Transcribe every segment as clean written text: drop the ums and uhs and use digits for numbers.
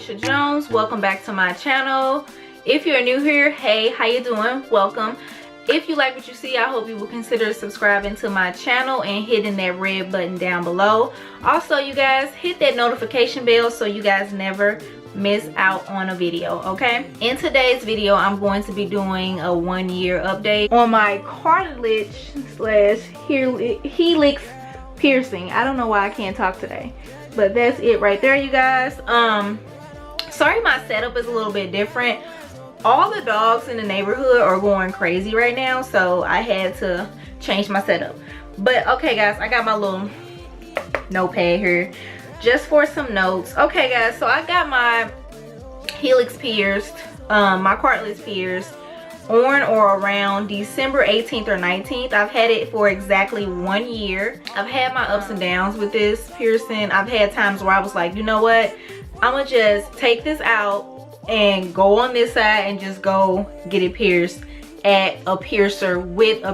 Alicia Jones. Welcome back to my channel. If you're new here, hey, how you doing? Welcome. If you like what you see, I hope you will consider subscribing to my channel and hitting that red button down below. Also, you guys, hit that notification bell so you guys never miss out on a video, okay? In today's video, I'm going to be doing a 1-year update on my cartilage slash helix piercing. I don't know why I can't talk today, but that's it right there, you guys. Sorry my setup is a little bit different. All the dogs in the neighborhood are going crazy right now, so I had to change my setup. But okay guys, I got my little notepad here just for some notes. Okay guys, so I got my helix pierced, my cartilage pierced on or around December 18th or 19th. I've had it for exactly 1 year. I've had my ups and downs with this piercing. I've had times where I was like, you know what, I'm gonna just take this out and go on this side and just go get it pierced at a piercer with a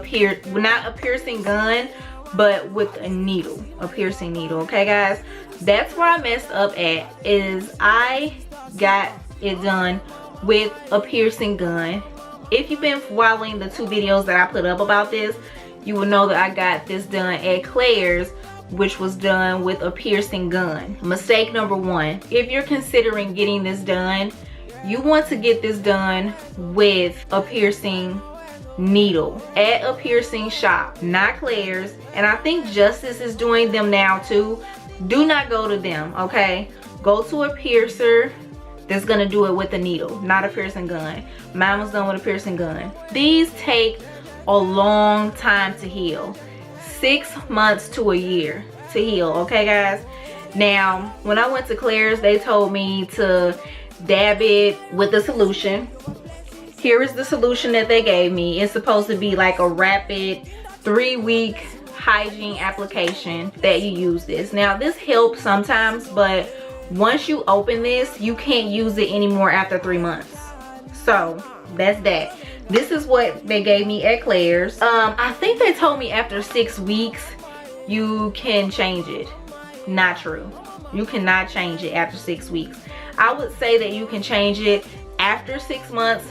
not a piercing gun, but with a needle, a piercing needle. Okay guys, that's where I messed up at, is I got it done with a piercing gun. If you've been following the 2 videos that I put up about this, you will know that I got this done at Claire's, which was done with a piercing gun. Mistake number 1, if you're considering getting this done, you want to get this done with a piercing needle at a piercing shop, not Claire's. And I think Justice is doing them now too. Do not go to them, okay? Go to a piercer that's gonna do it with a needle, not a piercing gun. Mine was done with a piercing gun. These take a long time to heal, 6 months to a year to heal, okay guys? Now, when I went to Claire's, they told me to dab it with a solution. Here is the solution that they gave me. It's supposed to be like a rapid 3-week hygiene application that you use this. Now this helps sometimes, but once you open this, you can't use it anymore after 3 months. So that's that. This is what they gave me at Claire's. I think they told me after 6 weeks you can change it. Not true. You cannot change it after 6 weeks. I would say that you can change it after 6 months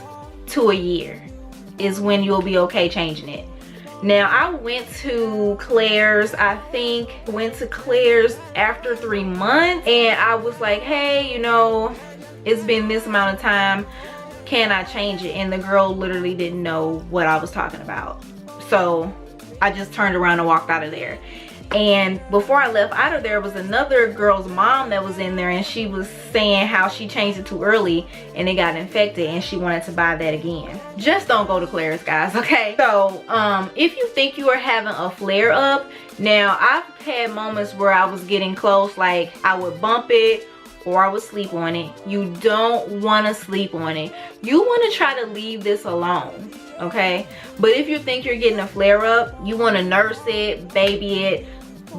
to a year is when you'll be okay changing it. Now I went to Claire's, I think went to Claire's after 3 months, and I was like, hey, you know, it's been this amount of time, can I change it? And the girl literally didn't know what I was talking about. So I just turned around and walked out of there. And before I left out of there was another girl's mom that was in there, and she was saying how she changed it too early and it got infected and she wanted to buy that again. Just don't go to Claire's, guys, okay? So if you think you are having a flare up, now I've had moments where I was getting close, like I would bump it or I would sleep on it. You don't want to sleep on it. You want to try to leave this alone, okay? But if you think you're getting a flare up, you want to nurse it, baby it,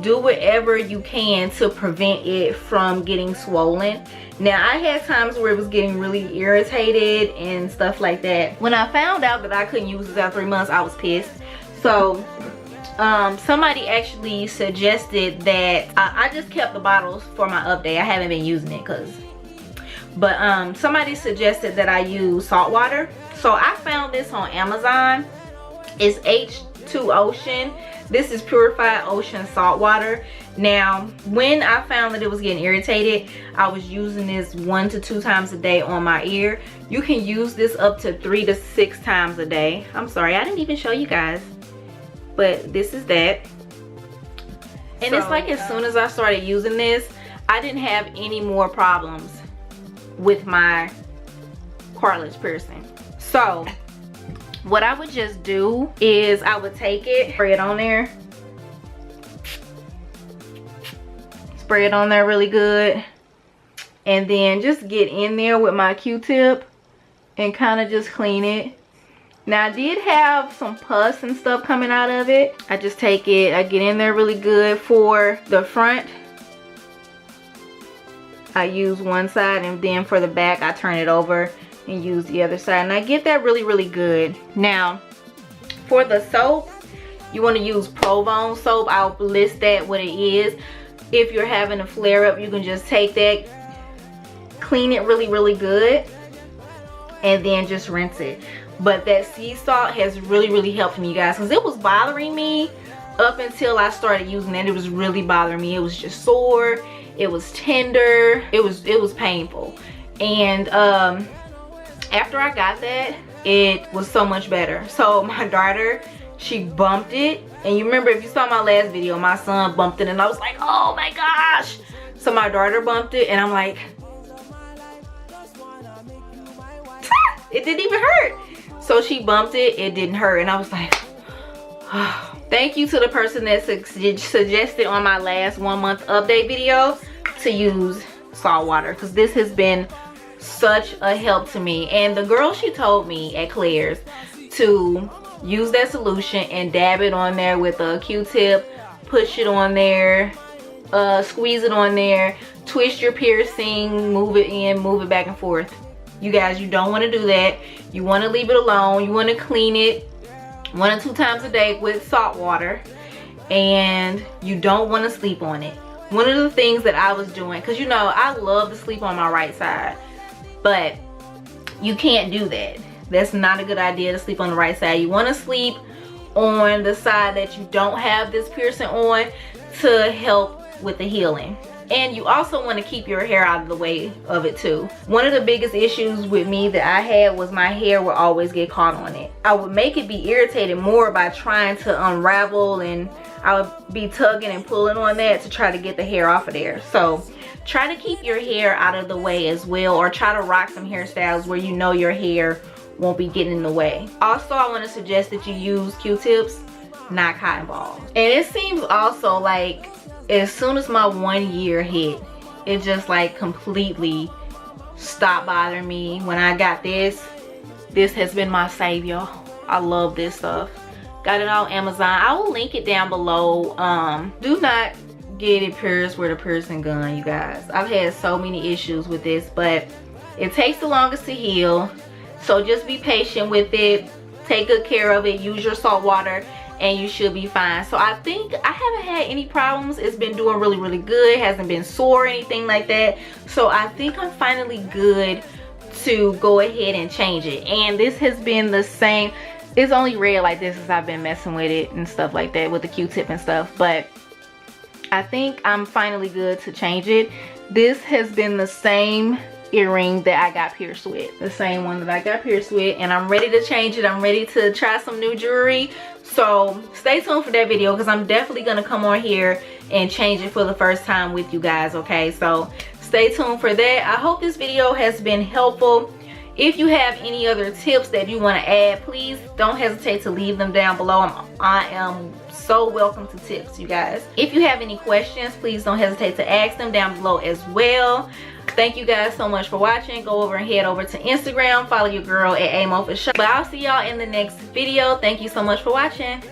do whatever you can to prevent it from getting swollen. Now I had times where it was getting really irritated and stuff like that. When I found out that I couldn't use this after 3 months, I was pissed. So somebody actually suggested that I just kept the bottles for my update. I haven't been using it but somebody suggested that I use salt water. So I found this on Amazon. It's H2 Ocean. This is purified ocean salt water. Now when I found that it was getting irritated, I was using this 1 to 2 times a day on my ear. You can use this up to 3 to 6 times a day. I'm sorry, I didn't even show you guys, but this is that. And it's like as soon as I started using this, I didn't have any more problems with my cartilage piercing. So what I would just do is I would take it, spray it on there, spray it on there really good, and then just get in there with my Q-tip and kind of just clean it. Now I did have some pus and stuff coming out of it. I just take it, I get in there really good. For the front, I use one side, and then for the back I turn it over and use the other side, and I get that really good. Now for the soap, you want to use Provone soap. I'll list that what it is. If you're having a flare up, you can just take that, clean it really good, and then just rinse it. But that sea salt has really helped me, you guys, because it was bothering me up until I started using it. It was really bothering me. It was just sore, it was tender, it was painful. And after I got that, it was so much better. So my daughter, she bumped it, and you remember, if you saw my last video, my son bumped it and I was like, oh my gosh. So my daughter bumped it and I'm like, it didn't even hurt. So she bumped it, it didn't hurt, and I was like, oh. Thank you to the person that suggested on my last 1 month update video to use salt water, because this has been such a help to me. And the girl, she told me at Claire's to use that solution and dab it on there with a Q-tip, push it on there, squeeze it on there, twist your piercing, move it in, move it back and forth. You guys, you don't want to do that. You want to leave it alone. You want to clean it 1 or 2 times a day with salt water, and you don't want to sleep on it. One of the things that I was doing, because you know I love to sleep on my right side, but you can't do that. That's not a good idea to sleep on the right side. You want to sleep on the side that you don't have this piercing on to help with the healing. And you also want to keep your hair out of the way of it too. One of the biggest issues with me that I had was my hair would always get caught on it. I would make it be irritated more by trying to unravel, and I would be tugging and pulling on that to try to get the hair off of there. So try to keep your hair out of the way as well, or try to rock some hairstyles where you know your hair won't be getting in the way. Also, I want to suggest that you use Q-tips, not cotton balls. And it seems also like as soon as my 1 year hit, it just like completely stopped bothering me. When I got this has been my savior. I love this stuff. Got it on Amazon. I will link it down below. Do not get it pierced with a piercing gun, you guys. I've had so many issues with this, but it takes the longest to heal. So just be patient with it. Take good care of it. Use your salt water, and you should be fine. So I think I haven't had any problems. It's been doing really good. It hasn't been sore or anything like that. So I think I'm finally good to go ahead and change it. And this has been the same. It's only red like this as I've been messing with it and stuff like that with the Q-tip and stuff. But I think I'm finally good to change it. This has been the same earring that I got pierced with. The same one that I got pierced with. And I'm ready to change it. I'm ready to try some new jewelry. So stay tuned for that video, because I'm definitely going to come on here and change it for the first time with you guys, okay? So stay tuned for that. I hope this video has been helpful. If you have any other tips that you want to add, please don't hesitate to leave them down below. I am so welcome to tips, you guys. If you have any questions, please don't hesitate to ask them down below as well. Thank you guys so much for watching. Go over and head over to Instagram. Follow your girl at AMO for sure. But I'll see y'all in the next video. Thank you so much for watching.